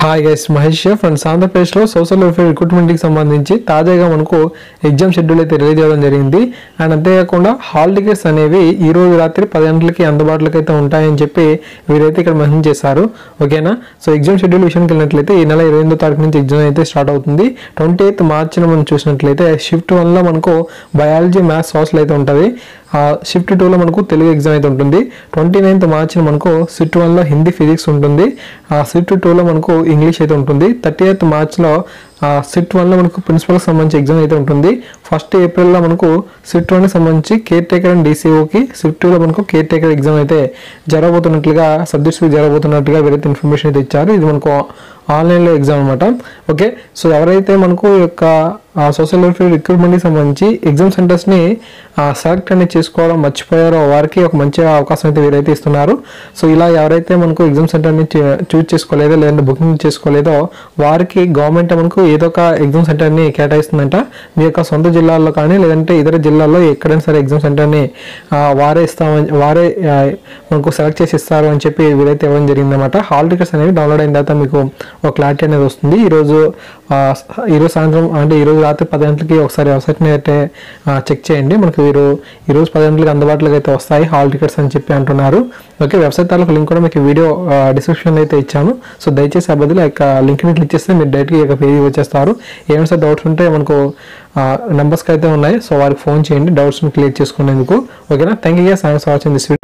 Hi guys, Mahesh friends. ఆంధ్రప్రదేశ్లో social welfare రిక్రూట్మెంట్కి సంబంధించి తాజాగా మనకు ఎగ్జామ్ షెడ్యూల్ అయితే రిలీజ్ అవ్వడం జరిగింది. అండ్ అంతేకాకుండా హాల్ టికెట్స్ అనేవి ఈ రోజు రాత్రి 10 గంటలకి అందుబాటులోకి అయితే ఉంటాయని చెప్పి వీరైతే ఇక్కడ మెన్షన్ చేశారు. ఓకేనా. సో ఎగ్జామ్ షెడ్యూల్ విషయానికి వెళ్ళినట్లయితే ఈ నెల 28వ తారీఖు నుంచి ఎగ్జామ్ అయితే స్టార్ట్ అవుతుంది. 28th మార్చిన మనం చూసినట్లయితే షిఫ్ట్ 1లో మనకు బయాలజీ, మ్యాథ్స్, సోషల్ అయితే ఉంటుంది. షిఫ్ట్ 2లో మనకు తెలుగు ఎగ్జామ్ అయితే ఉంటుంది. 29th మార్చిన మనకు షిఫ్ట్ 1లో హిందీ, ఫిజిక్స్ ఉంటుంది. షిఫ్ట్ 2లో మనకు ఇంగ్లీష్ అయితే ఉంటుంది. 30th మార్చ్లో షిఫ్ట్ 1లో మనకు ప్రిన్సిపల్కి సంబంధించి ఎగ్జామ్ అయితే ఉంటుంది. 1st ఏప్రిల్లో మనకు షిఫ్ట్ 1కి సంబంధించి కేర్ టేకర్ అండ్ డీసీఓకి, షిఫ్ట్ 2లో మనకు కేర్ టేకర్ ఎగ్జామ్ అయితే జరగబోతున్నట్లుగా సబ్జెక్ట్స్కి జరగబోతున్నట్టుగా వీరైతే ఇన్ఫర్మేషన్ అయితే ఇచ్చారు. ఇది మనకు ఆన్లైన్లో ఎగ్జామ్ అనమాట. ఓకే. సో ఎవరైతే మనకు ఈ యొక్క సోషల్ వెల్ఫేర్ రిక్రూట్మెంట్కి సంబంధించి ఎగ్జామ్ సెంటర్స్ని సెలెక్ట్ అనేది చేసుకోవడం మర్చిపోయారో వారికి ఒక మంచి అవకాశం అయితే వీరైతే ఇస్తున్నారు. సో ఇలా ఎవరైతే మనకు ఎగ్జామ్ సెంటర్ని చూజ్ చేసుకోలేదో లేదంటే బుకింగ్ చేసుకోలేదో వారికి గవర్నమెంట్ మనకు ఏదో ఒక ఎగ్జామ్ సెంటర్ని కేటాయిస్తుందంట. మీ యొక్క సొంత జిల్లాల్లో కానీ లేదంటే ఇతర జిల్లాల్లో ఎక్కడైనా సరే ఎగ్జామ్ సెంటర్ని వారే మనకు సెలెక్ట్ చేసి ఇస్తారు అని చెప్పి వీరైతే ఇవ్వడం జరిగిందన్నమాట. హాల్ టికెట్స్ అనేవి డౌన్లోడ్ అయిన తర్వాత మీకు ఒక క్లారిటీ అనేది వస్తుంది. ఈరోజు సాయంత్రం అంటే ఈరోజు రాత్రి 10 గంటలకి ఒకసారి వెబ్సైట్ని అయితే చెక్ చేయండి. మనకు ఈరోజు 10 గంటలకి అందుబాటులోకి అయితే వస్తాయి హాల్ టికెట్స్ అని చెప్పి అంటున్నారు. ఓకే. వెబ్సైట్ తాలూకు లింక్ కూడా మీకు వీడియో డిస్క్రిప్షన్లో అయితే ఇచ్చాను. సో దయచేసి ఆ బదులు యొక్క లింక్ని క్లిక్ చేస్తే మీరు డైరెక్ట్గా ఈ యొక్క పేజీ వచ్చేస్తారు. ఏమైనా సార్ డౌట్స్ ఉంటే మనకు నెంబర్స్కి అయితే ఉన్నాయి. సో వారికి ఫోన్ చేయండి డౌట్స్ని క్లియర్ చేసుకునేందుకు. ఓకేనా. Thank you. Thanks for watching this video.